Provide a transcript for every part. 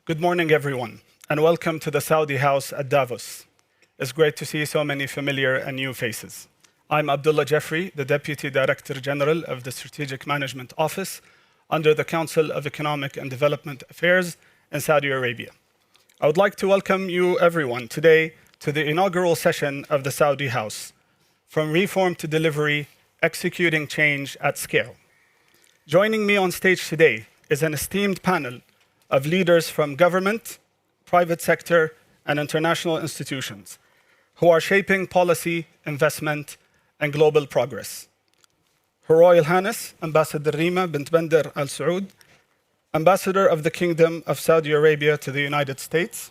Good morning, everyone, and welcome to the Saudi House at Davos. It's great to see so many familiar and new faces. I'm Abdullah Jeffrey, the Deputy Director General of the Strategic Management Office under the Council of Economic and Development Affairs in Saudi Arabia. I would like to welcome you, everyone, today to the inaugural session of the Saudi House, From Reform to Delivery, Executing Change at Scale. Joining me on stage today is an esteemed panel of leaders from government, private sector, and international institutions who are shaping policy, investment, and global progress. Her Royal Highness, Ambassador Rima bint Bandar Al Saud, Ambassador of the Kingdom of Saudi Arabia to the United States,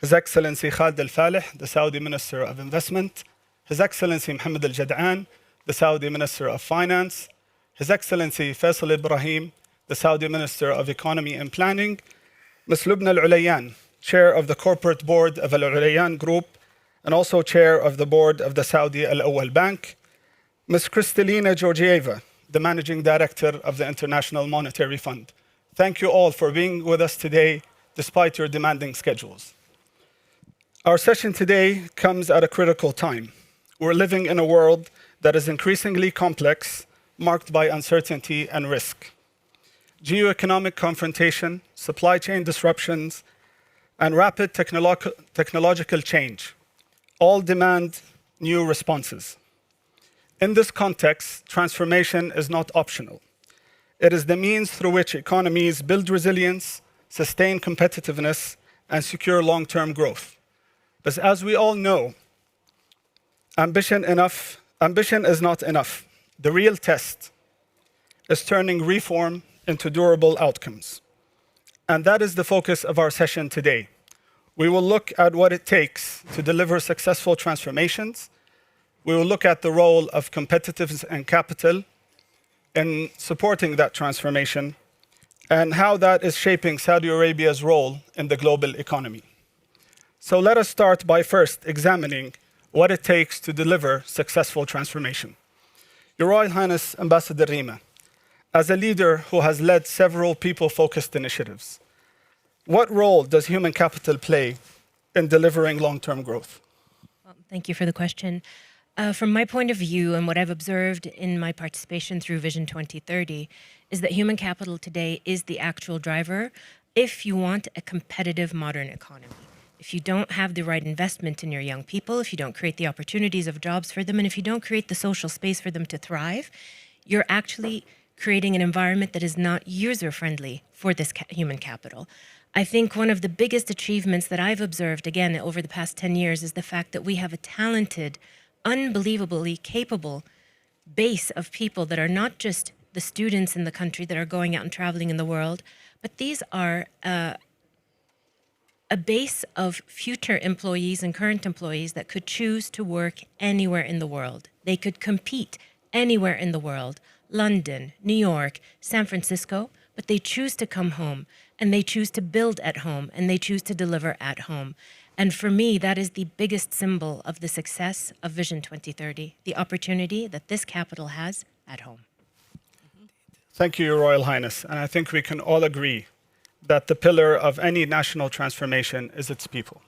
His Excellency Khalid Al Falih, the Saudi Minister of Investment, His Excellency Mohammed Al Jad'an, the Saudi Minister of Finance, His Excellency Faisal Ibrahim, the Saudi Minister of Economy and Planning, Ms. Lubna Al Ulayyan, Chair of the Corporate Board of Al Ulayyan Group, and also Chair of the Board of the Saudi Al Awwal Bank, Ms. Kristalina Georgieva, the Managing Director of the International Monetary Fund. Thank you all for being with us today, despite your demanding schedules. Our session today comes at a critical time. We're living in a world that is increasingly complex, marked by uncertainty and risk. Geoeconomic confrontation, supply chain disruptions, and rapid technological change all demand new responses. In this context, transformation is not optional. It is the means through which economies build resilience, sustain competitiveness, and secure long-term growth. But as we all know, ambition is not enough. The real test is turning reform into durable outcomes. And that is the focus of our session today. We will look at what it takes to deliver successful transformations. We will look at the role of competitiveness and capital in supporting that transformation and how that is shaping Saudi Arabia's role in the global economy. So let us start by first examining what it takes to deliver successful transformation. Your Royal Highness Ambassador Rima, as a leader who has led several people-focused initiatives, what role does human capital play in delivering long-term growth? Well, thank you for the question. From my point of view and what I've observed in my participation through Vision 2030 is that human capital today is the actual driver if you want a competitive modern economy. If you don't have the right investment in your young people, if you don't create the opportunities of jobs for them, and if you don't create the social space for them to thrive, you're actually creating an environment that is not user-friendly for this human capital. I think one of the biggest achievements that I've observed, again, over the past 10 years is the fact that we have a talented, unbelievably capable base of people that are not just the students in the country that are going out and traveling in the world, but these are a base of future employees and current employees that could choose to work anywhere in the world. They could compete anywhere in the world, London, New York, San Francisco, but they choose to come home and they choose to build at home and they choose to deliver at home. And for me, that is the biggest symbol of the success of Vision 2030, the opportunity that this capital has at home. Thank you, Your Royal Highness. And I think we can all agree that the pillar of any national transformation is its people.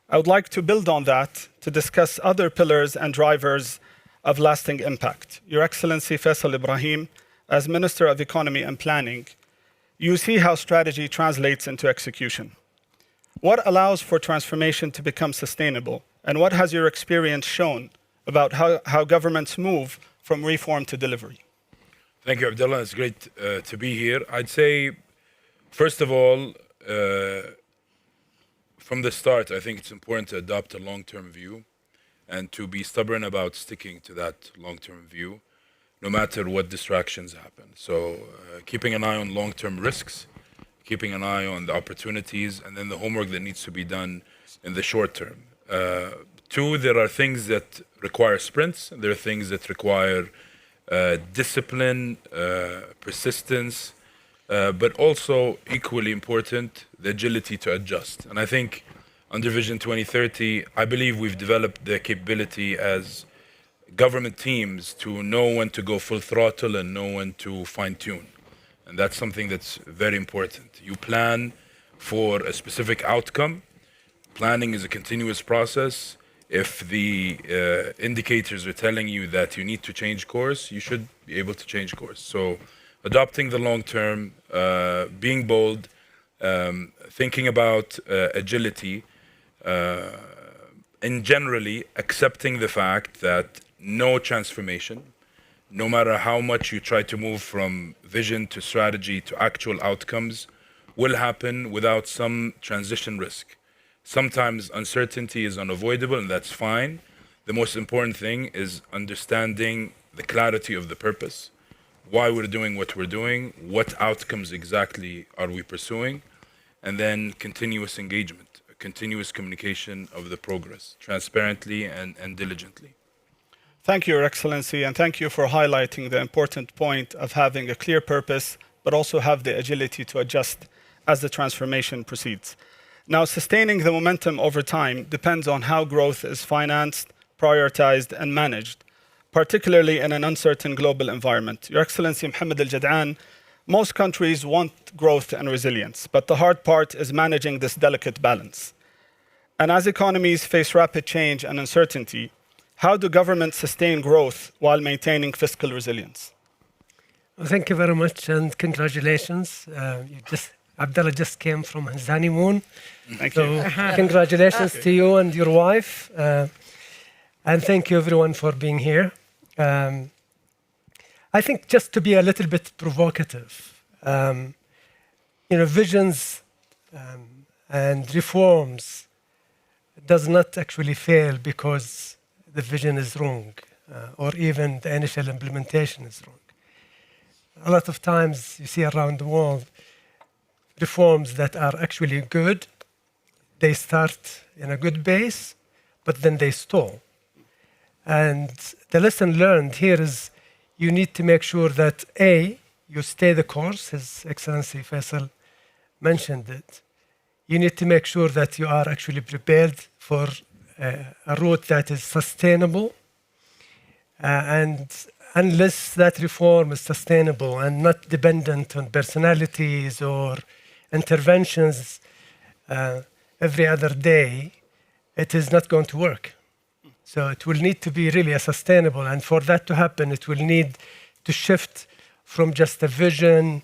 I would like to build on that to discuss other pillars and drivers of lasting impact. Your Excellency Faisal Ibrahim, as Minister of Economy and Planning, you see how strategy translates into execution. What allows for transformation to become sustainable? And what has your experience shown about how governments move from reform to delivery? Thank you, Abdullah. It's great to be here. I'd say, first of all, from the start, I think it's important to adopt a long-term view and to be stubborn about sticking to that long-term view, no matter what distractions happen. So keeping an eye on long-term risks, keeping an eye on the opportunities, and then the homework that needs to be done in the short term. Two, there are things that require sprints. There are things that require discipline, persistence, but also equally important, the agility to adjust. And I think under Vision 2030, I believe we've developed the capability as government teams to know when to go full throttle and know when to fine tune. And that's something that's very important. You plan for a specific outcome. Planning is a continuous process. If the indicators are telling you that you need to change course, you should be able to change course. So adopting the long term, being bold, thinking about agility, and generally accepting the fact that no transformation, no matter how much you try to move from vision to strategy to actual outcomes, will happen without some transition risk. Sometimes uncertainty is unavoidable, and that's fine. The most important thing is understanding the clarity of the purpose, why we're doing what we're doing, what outcomes exactly are we pursuing, and then continuous engagement, continuous communication of the progress, transparently and diligently. Thank you, Your Excellency, and thank you for highlighting the important point of having a clear purpose, but also have the agility to adjust as the transformation proceeds. Now, sustaining the momentum over time depends on how growth is financed, prioritized, and managed, particularly in an uncertain global environment. Your Excellency Mohammed Al-Jad'an, most countries want growth and resilience, but the hard part is managing this delicate balance. And as economies face rapid change and uncertainty, how do governments sustain growth while maintaining fiscal resilience? Well, thank you very much and congratulations. Abdullah just came from his honeymoon. Thank So you. congratulations to you and your wife. And thank you everyone for being here. I think just to be a little bit provocative, visions and reforms does not actually fail because the vision is wrong or even the initial implementation is wrong. A lot of times you see around the world reforms that are actually good, they start in a good base, but then they stall. And the lesson learned here is you need to make sure that A, you stay the course, His Excellency Faisal mentioned it. You need to make sure that you are actually prepared for a route that is sustainable. And unless that reform is sustainable and not dependent on personalities or interventions every other day, it is not going to work. So it will need to be really a sustainable, and for that to happen, it will need to shift from just a vision,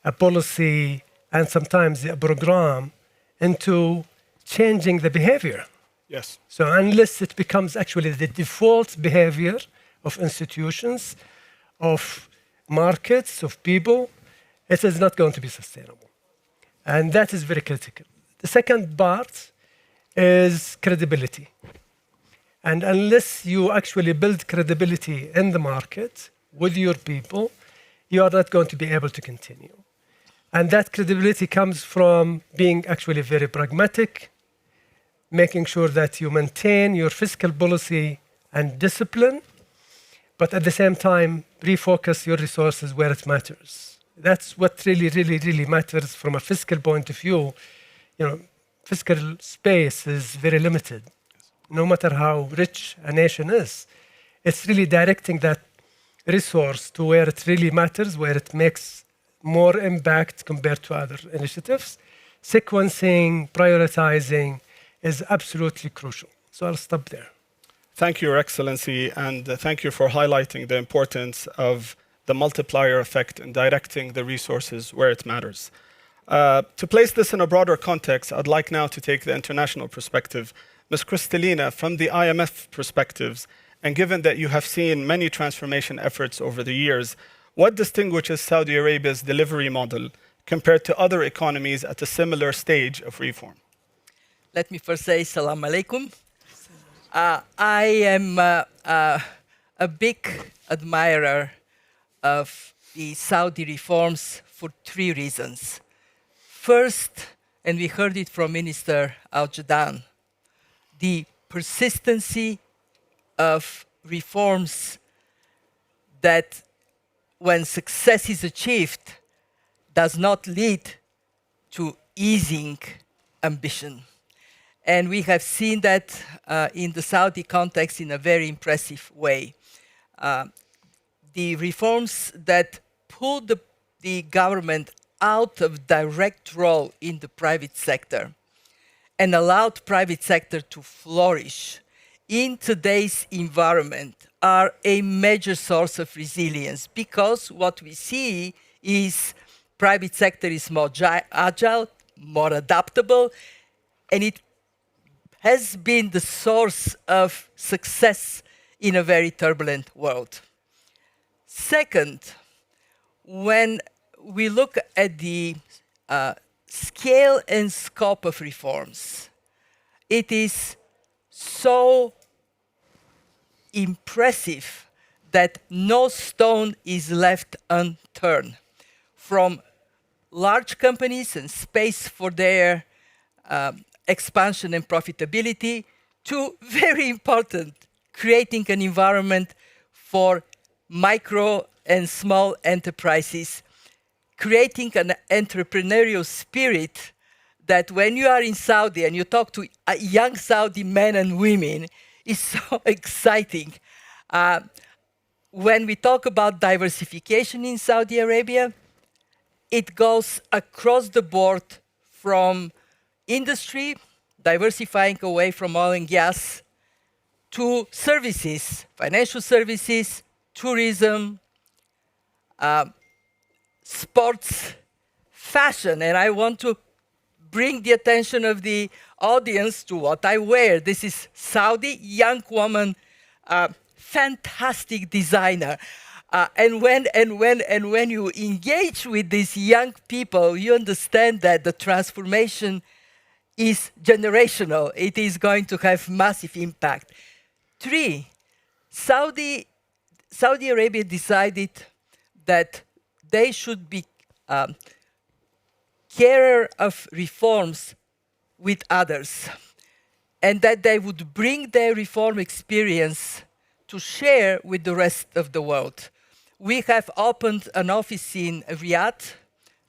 a policy, and sometimes a program into changing the behavior. Yes. So unless it becomes actually the default behavior of institutions, of markets, of people, it is not going to be sustainable. And that is very critical. The second part is credibility. And unless you actually build credibility in the market with your people, you are not going to be able to continue. And that credibility comes from being actually very pragmatic, making sure that you maintain your fiscal policy and discipline, but at the same time, refocus your resources where it matters. That's what really matters from a fiscal point of view. Fiscal space is very limited. No matter how rich a nation is, it's really directing that resource to where it really matters, where it makes more impact compared to other initiatives. Sequencing, prioritizing is absolutely crucial. So I'll stop there. Thank you, Your Excellency, and thank you for highlighting the importance of the multiplier effect in directing the resources where it matters. To place this in a broader context, I'd like now to take the international perspective. Ms. Kristalina, from the IMF perspectives, and given that you have seen many transformation efforts over the years, what distinguishes Saudi Arabia's delivery model compared to other economies at a similar stage of reform? Let me first say Salam Alaikum. I am a big admirer of the Saudi reforms for 3 reasons. First, and we heard it from Minister Al-Jad'an, the persistency of reforms that, when success is achieved, does not lead to easing ambition. And we have seen that in the Saudi context in a very impressive way. The reforms that pulled the government out of direct role in the private sector and allowed private sector to flourish in today's environment are a major source of resilience, because what we see is private sector is more agile, more adaptable, and it has been the source of success in a very turbulent world. Second, when we look at the scale and scope of reforms, it is so impressive that no stone is left unturned, from large companies and space for their expansion and profitability, to very important, creating an environment for micro and small enterprises, creating an entrepreneurial spirit that when you are in Saudi and you talk to young Saudi men and women, is so exciting. When we talk about diversification in Saudi Arabia, it goes across the board from industry, diversifying away from oil and gas, to services, financial services, tourism, sports, fashion. And I want to bring the attention of the audience to what I wear. This is Saudi young woman, fantastic designer. And when you engage with these young people, you understand that the transformation is generational. It is going to have massive impact. 3, Saudi Arabia decided that they should be carer of reforms with others, and that they would bring their reform experience to share with the rest of the world. We have opened an office in Riyadh.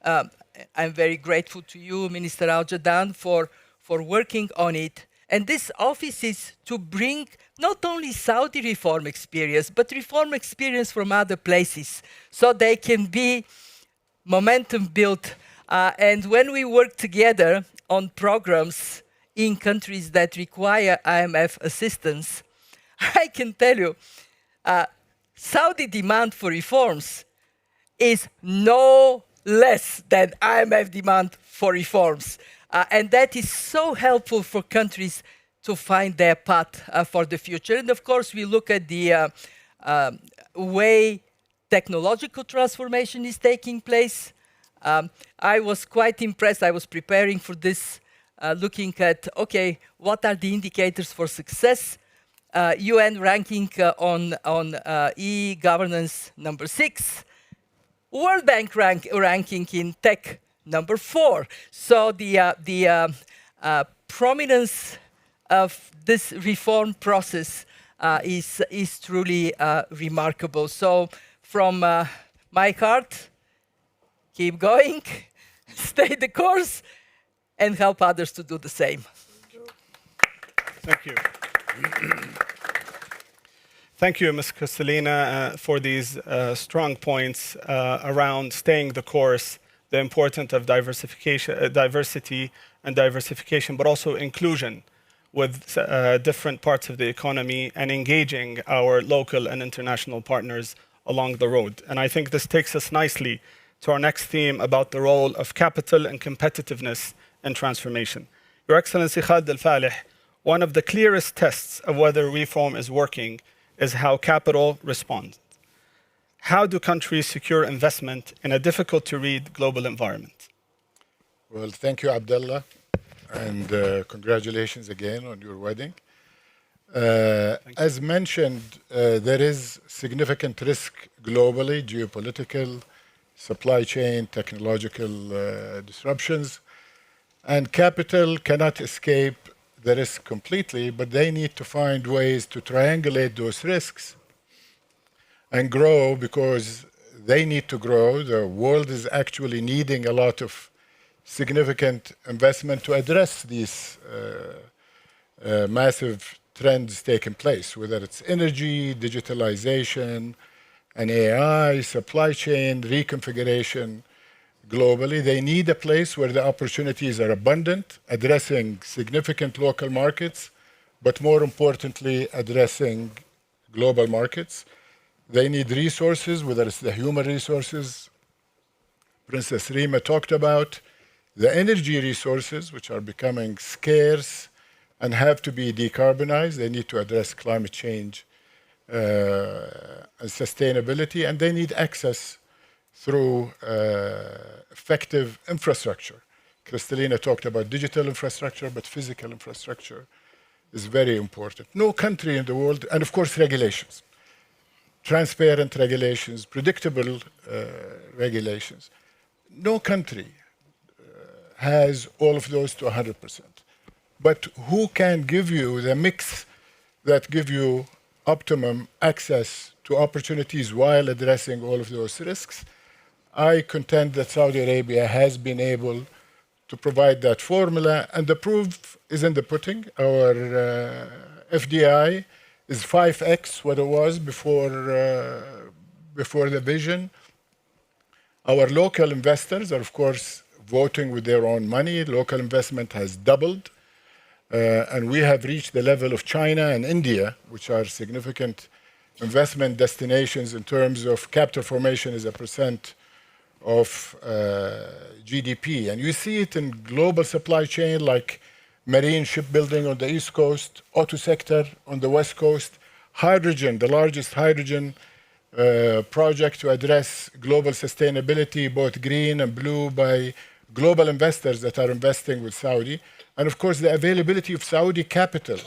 I'm very grateful to you, Minister Al-Jadaan, for working on it. And this office is to bring not only Saudi reform experience, but reform experience from other places, so they can be momentum built. And when we work together on programs in countries that require IMF assistance, I can tell you, Saudi demand for reforms is no less than IMF demand for reforms. And that is so helpful for countries to find their path for the future. And of course, we look at the way technological transformation is taking place. I was quite impressed. I was preparing for this, looking at, okay, what are the indicators for success? UN ranking on e-governance number 6, World Bank ranking in tech number 4. So the prominence of this reform process is truly remarkable. So from my heart, keep going, stay the course, and help others to do the same. Thank you. Thank you, Ms. Kristalina, for these strong points around staying the course, the importance of diversity and diversification, but also inclusion with different parts of the economy and engaging our local and international partners along the road. And I think this takes us nicely to our next theme about the role of capital and competitiveness in transformation. Your Excellency Khalid Al-Falih, one of the clearest tests of whether reform is working is how capital responds. How do countries secure investment in a difficult-to-read global environment? Well, thank you, Abdullah, and congratulations again on your wedding. As mentioned, there is significant risk globally, geopolitical, supply chain, technological disruptions, and capital cannot escape the risk completely, but they need to find ways to triangulate those risks and grow, because they need to grow. The world is actually needing a lot of significant investment to address these massive trends taking place, whether it's energy, digitalization, and AI, supply chain reconfiguration, globally. They need a place where the opportunities are abundant, addressing significant local markets, but more importantly, addressing global markets. They need resources, whether it's the human resources Princess Rima talked about, the energy resources, which are becoming scarce and have to be decarbonized. They need to address climate change and sustainability, and they need access through effective infrastructure. Kristalina talked about digital infrastructure, but physical infrastructure is very important. No country in the world, and of course regulations, transparent regulations, predictable regulations. No country has all of those to 100%. But who can give you the mix that give you optimum access to opportunities while addressing all of those risks? I contend that Saudi Arabia has been able to provide that formula, and the proof is in the pudding. Our FDI is 5x what it was before the vision. Our local investors are, of course, voting with their own money. Local investment has doubled. And we have reached the level of China and India, which are significant investment destinations in terms of capital formation as a percent of GDP. And you see it in global supply chain like marine shipbuilding on the East Coast, auto sector on the West Coast, hydrogen, the largest hydrogen project to address global sustainability, both green and blue, by global investors that are investing with Saudi. And of course, the availability of Saudi capital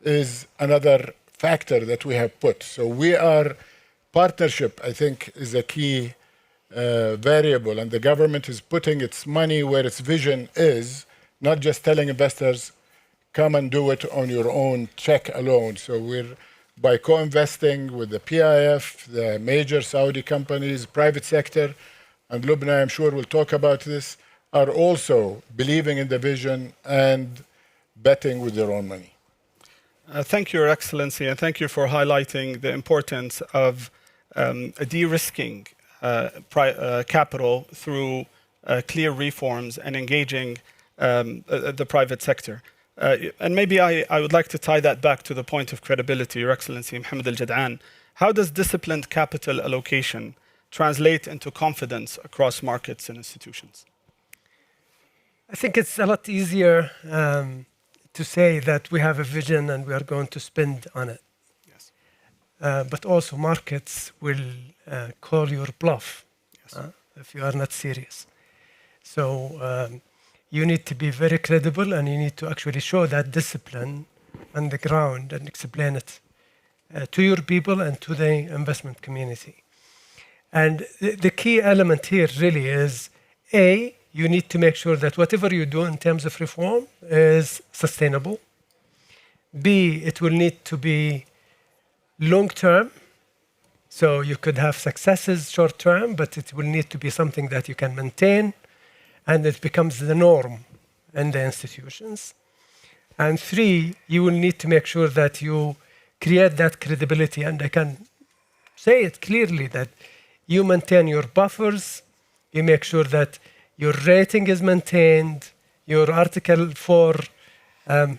is another factor that we have put. So partnership, I think, is a key variable, and the government is putting its money where its vision is, not just telling investors, come and do it on your own check alone. So by co-investing with the PIF, the major Saudi companies, private sector, and Lubna, I'm sure we'll talk about this, are also believing in the vision and betting with their own money. Thank you, Your Excellency, and thank you for highlighting the importance of de-risking capital through clear reforms and engaging the private sector. And maybe I would like to tie that back to the point of credibility, Your Excellency Mohammed Al-Jad'an. How does disciplined capital allocation translate into confidence across markets and institutions? I think it's a lot easier to say that we have a vision and we are going to spend on it. Yes. But also markets will call your bluff if you are not serious. So you need to be very credible, and you need to actually show that discipline on the ground and explain it to your people and to the investment community. And the key element here really is, A, you need to make sure that whatever you do in terms of reform is sustainable. B, it will need to be long-term. So you could have successes short-term, but it will need to be something that you can maintain, and it becomes the norm in the institutions. And 3, you will need to make sure that you create that credibility, and I can say it clearly that you maintain your buffers, you make sure that your rating is maintained, your Article 4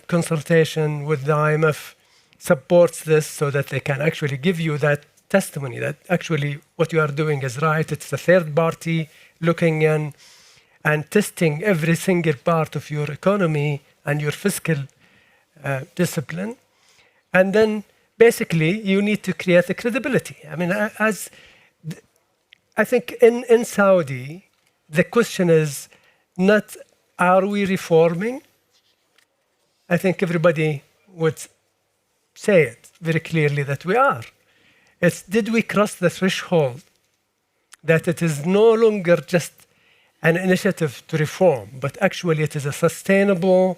consultation with the IMF supports this so that they can actually give you that testimony that actually what you are doing is right. It's the third party looking in and testing every single part of your economy and your fiscal discipline. And then basically you need to create the credibility. I mean, I think in Saudi, the question is not, are we reforming? I think everybody would say it very clearly that we are. It's, did we cross the threshold that it is no longer just an initiative to reform, but actually it is a sustainable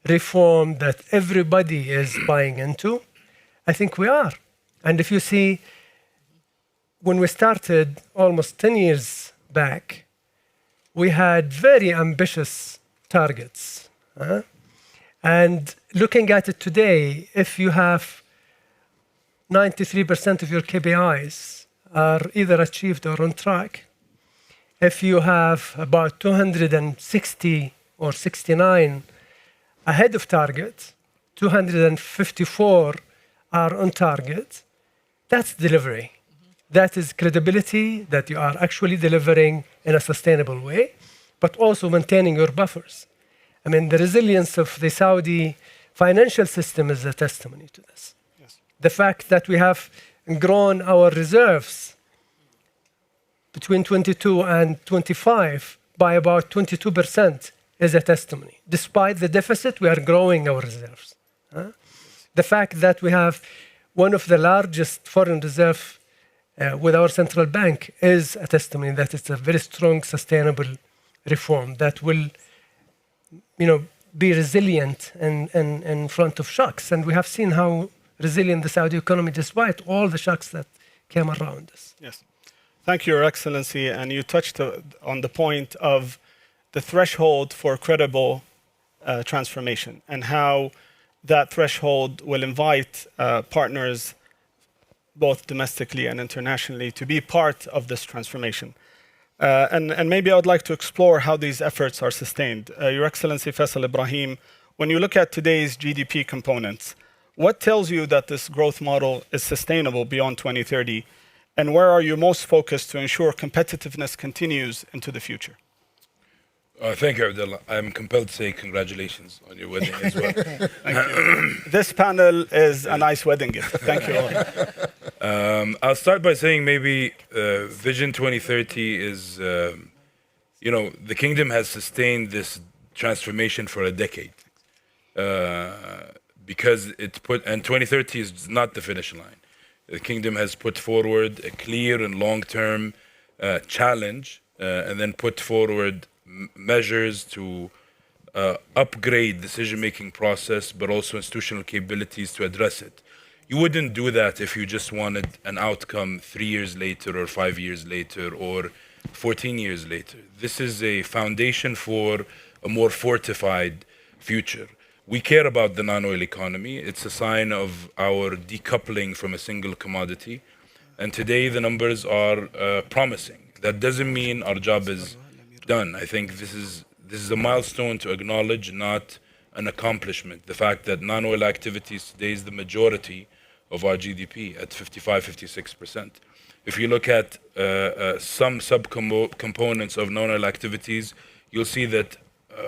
reform that everybody is buying into? I think we are. And if you see, when we started almost 10 years back, we had very ambitious targets. And looking at it today, if you have 93% of your KPIs are either achieved or on track, if you have about 260 or 69 ahead of target, 254 are on target, that's delivery. That is credibility that you are actually delivering in a sustainable way, but also maintaining your buffers. I mean, the resilience of the Saudi financial system is a testimony to this. Yes. The fact that we have grown our reserves between 22 and 25 by about 22% is a testimony. Despite the deficit, we are growing our reserves. The fact that we have one of the largest foreign reserve with our central bank is a testimony that it's a very strong, sustainable reform that will, be resilient in front of shocks. And we have seen how resilient the Saudi economy, despite all the shocks that came around us. Yes. Thank you, Your Excellency. And you touched on the point of the threshold for credible transformation and how that threshold will invite partners, both domestically and internationally, to be part of this transformation. And maybe I would like to explore how these efforts are sustained. Your Excellency Faisal Ibrahim, when you look at today's GDP components, what tells you that this growth model is sustainable beyond 2030? And where are you most focused to ensure competitiveness continues into the future? Thank you, Abdullah. I'm compelled to say congratulations on your wedding as well. Thank you. This panel is a nice wedding gift. Thank you all. I'll start by saying maybe Vision 2030 is, the kingdom has sustained this transformation for a decade because and 2030 is not the finish line. The kingdom has put forward a clear and long-term challenge and then put forward measures to upgrade decision-making process, but also institutional capabilities to address it. You wouldn't do that if you just wanted an outcome 3 years later or 5 years later or 14 years later. This is a foundation for a more fortified future. We care about the non-oil economy. It's a sign of our decoupling from a single commodity. And today the numbers are promising. That doesn't mean our job is done. I think this is a milestone to acknowledge, not an accomplishment. The fact that non-oil activities today is the majority of our GDP at 55, 56%. If you look at some subcomponents of non-oil activities, you'll see that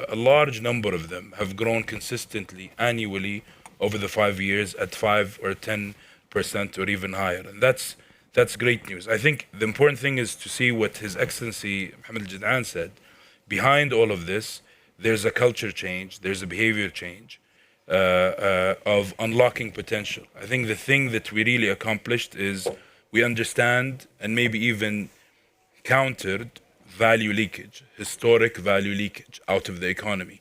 a large number of them have grown consistently annually over the 5 years at 5 or 10% or even higher. And that's great news. I think the important thing is to see what His Excellency Mohammed Al-Jadaan said. Behind all of this, there's a culture change, there's a behavior change of unlocking potential. I think the thing that we really accomplished is we understand and maybe even countered value leakage, historic value leakage out of the economy.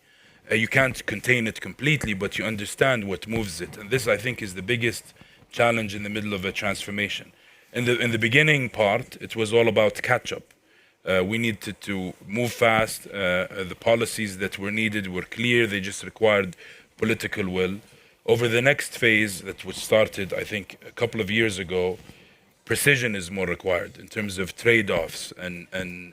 You can't contain it completely, but you understand what moves it. And this, I think, is the biggest challenge in the middle of a transformation. In the beginning part, it was all about catch-up. We needed to move fast. The policies that were needed were clear. They just required political will. Over the next phase that was started, I think, a couple of years ago, precision is more required in terms of trade-offs and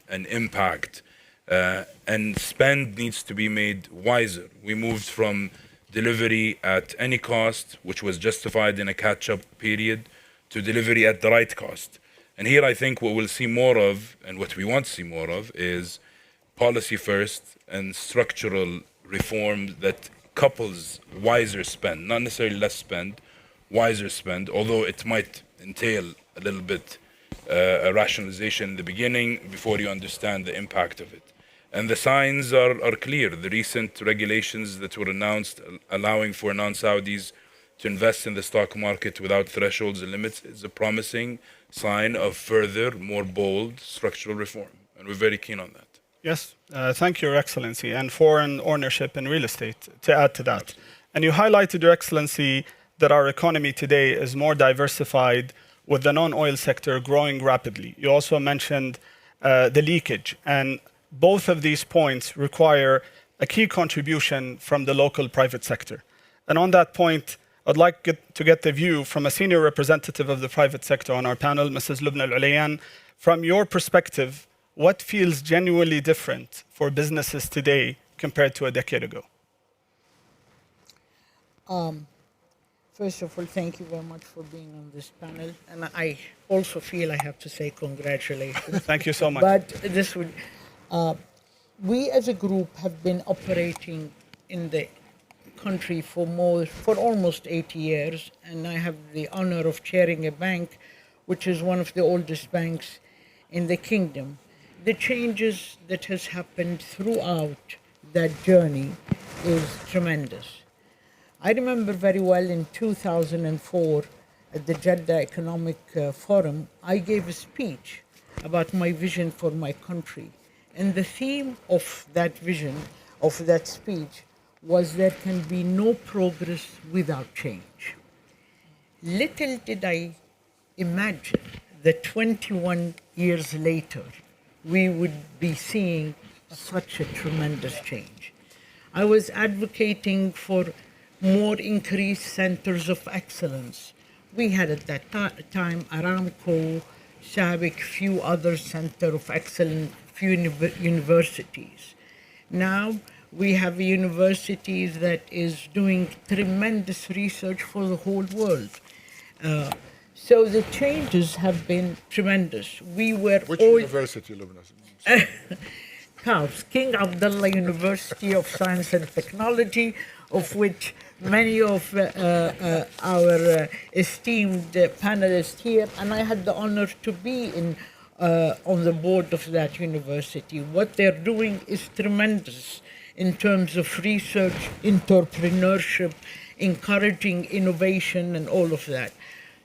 impact. And spend needs to be made wiser. We moved from delivery at any cost, which was justified in a catch-up period, to delivery at the right cost. And here I think what we'll see more of, and what we want to see more of, is policy first and structural reform that couples wiser spend, not necessarily less spend, wiser spend, although it might entail a little bit a rationalization in the beginning before you understand the impact of it. And the signs are clear. The recent regulations that were announced allowing for non-Saudis to invest in the stock market without thresholds and limits is a promising sign of further, more bold structural reform. And we're very keen on that. Yes, thank you, Your Excellency. And foreign ownership in real estate, to add to that. And you highlighted, Your Excellency, that our economy today is more diversified with the non-oil sector growing rapidly. You also mentioned the leakage. And both of these points require a key contribution from the local private sector. And on that point, I'd like to get the view from a senior representative of the private sector on our panel, Mrs. Lubna Al-Ulayan. From your perspective, what feels genuinely different for businesses today compared to a decade ago? First of all, thank you very much for being on this panel. And I also feel I have to say congratulations. Thank you so much. But this would, we as a group have been operating in the country for almost 80 years, and I have the honor of chairing a bank, which is one of the oldest banks in the kingdom. The changes that has happened throughout that journey is tremendous. I remember very well in 2004 at the Jeddah Economic Forum, I gave a speech about my vision for my country. And the theme of that vision, of that speech, was there can be no progress without change. Little did I imagine that 21 years later, we would be seeing such a tremendous change. I was advocating for more increased centers of excellence. We had at that time Aramco, SABIC, few other centers of excellence, few universities. Now we have universities that is doing tremendous research for the whole world. So the changes have been tremendous. We were Which all university, Lubna? CAUS, King Abdullah University of Science and Technology, of which many of our esteemed panelists here, and I had the honor to be on the board of that university. What they're doing is tremendous in terms of research, entrepreneurship, encouraging innovation, and all of that.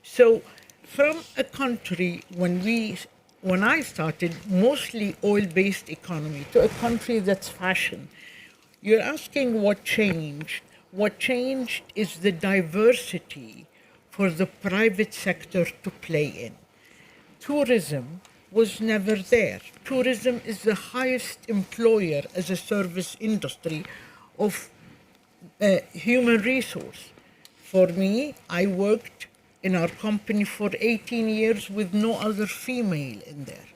So from a country, when I started, mostly oil-based economy, to a country that's fashion, you're asking what changed. What changed is the diversity for the private sector to play in. Tourism was never there. Tourism is the highest employer as a service industry of human resource. For me, I worked in our company for 18 years with no other female in there.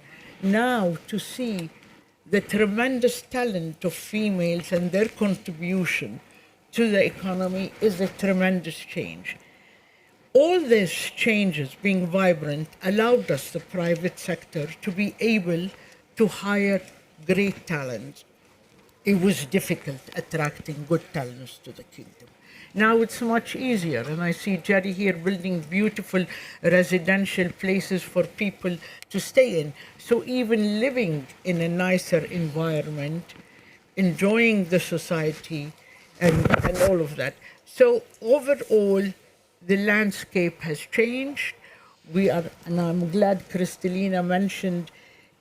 Now to see the tremendous talent of females and their contribution to the economy is a tremendous change. All these changes being vibrant allowed us, the private sector, to be able to hire great talent. It was difficult attracting good talents to the kingdom. Now it's much easier, and I see Jerry here building beautiful residential places for people to stay in. So even living in a nicer environment, enjoying the society, and all of that. So overall, the landscape has changed. And I'm glad Kristalina mentioned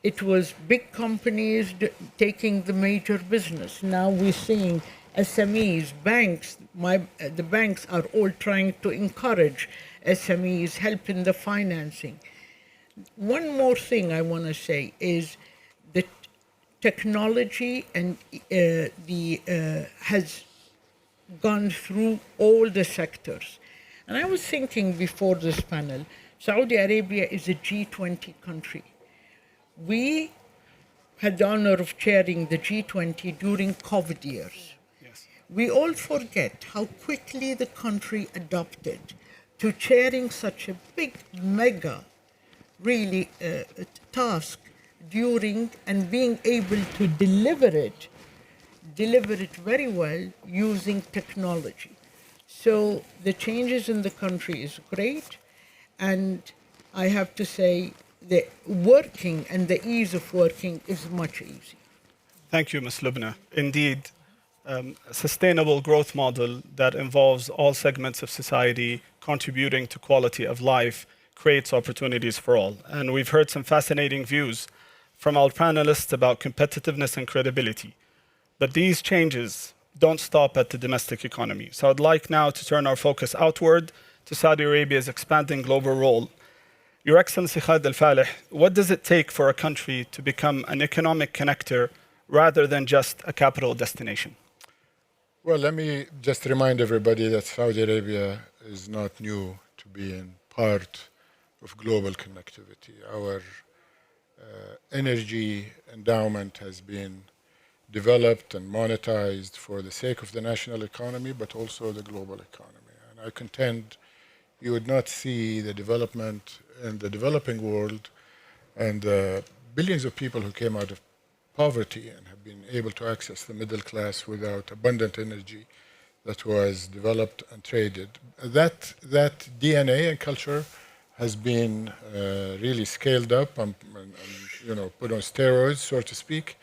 it was big companies taking the major business. Now we're seeing SMEs, banks, the banks are all trying to encourage SMEs, help in the financing. One more thing I want to say is that technology and has gone through all the sectors. And I was thinking before this panel, Saudi Arabia is a G20 country. We had the honor of chairing the G20 during COVID years. We all forget how quickly the country adopted to chairing such a big, mega, really task during and being able to deliver it very well using technology. So the changes in the country is great, and I have to say the working and the ease of working is much easier. Thank you, Ms. Lubna. Indeed, a sustainable growth model that involves all segments of society contributing to quality of life creates opportunities for all. And we've heard some fascinating views from our panelists about competitiveness and credibility. But these changes don't stop at the domestic economy. So I'd like now to turn our focus outward to Saudi Arabia's expanding global role. Your Excellency Khalid Al-Falih, what does it take for a country to become an economic connector rather than just a capital destination? Well, let me just remind everybody that Saudi Arabia is not new to being part of global connectivity. Our energy endowment has been developed and monetized for the sake of the national economy, but also the global economy. And I contend you would not see the development in the developing world and the billions of people who came out of poverty and have been able to access the middle class without abundant energy that was developed and traded. That DNA and culture has been really scaled up and put on steroids, so to speak,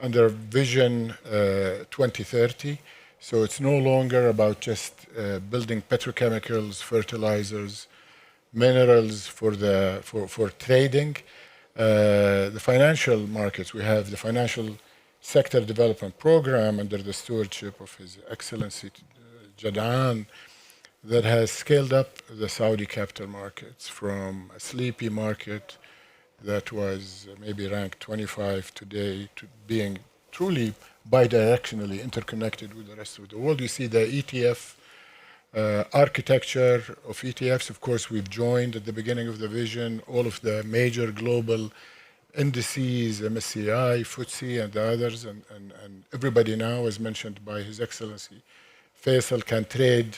under Vision 2030. So it's no longer about just building petrochemicals, fertilizers, minerals for trading. The financial markets, we have the Financial Sector Development Program under the stewardship of His Excellency Jadaan that has scaled up the Saudi capital markets from a sleepy market that was maybe ranked 25 today to being truly bidirectionally interconnected with the rest of the world. You see the ETF architecture of ETFs. Of course, we've joined at the beginning of the vision all of the major global indices, MSCI, FTSE, and the others, and everybody now, as mentioned by His Excellency Faisal, can trade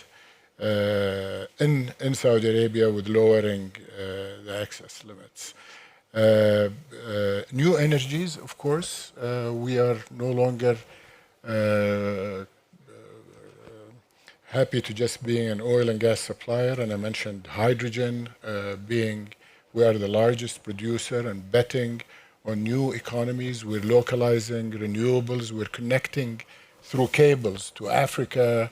in Saudi Arabia with lowering the access limits. New energies, of course, we are no longer happy to just being an oil and gas supplier, and I mentioned hydrogen we are the largest producer and betting on new economies. We're localizing renewables. We're connecting through cables to Africa,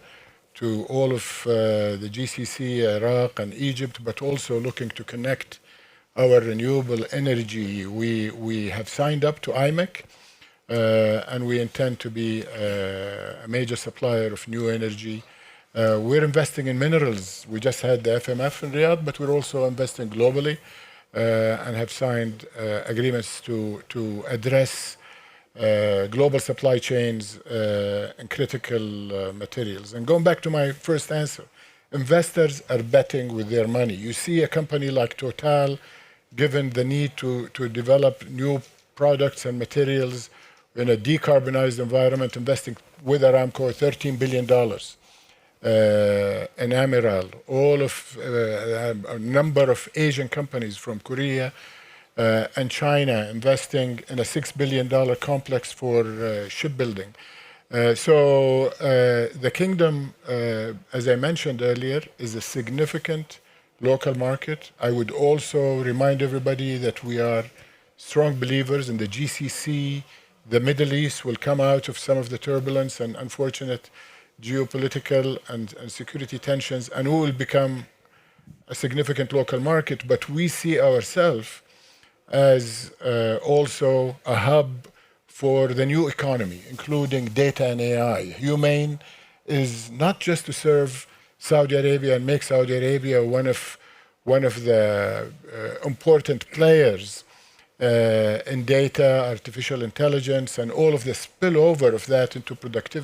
to all of the GCC, Iraq and Egypt, but also looking to connect our renewable energy. We have signed up to IMEC, and we intend to be a major supplier of new energy. We're investing in minerals. We just had the FMF in Riyadh, but we're also investing globally and have signed agreements to address global supply chains and critical materials. And going back to my first answer, investors are betting with their money. You see a company like Total, given the need to develop new products and materials in a decarbonized environment, investing with Aramco $13 billion. In Amiral, all of a number of Asian companies from Korea and China investing in a $6 billion complex for shipbuilding. So the kingdom, as I mentioned earlier, is a significant local market. I would also remind everybody that we are strong believers in the GCC. The Middle East will come out of some of the turbulence and unfortunate geopolitical and security tensions, and we will become a significant local market. But we see ourselves as also a hub for the new economy, including data and AI. Humane is not just to serve Saudi Arabia and make Saudi Arabia one of the important players in data, artificial intelligence, and all of the spillover of that into productivity.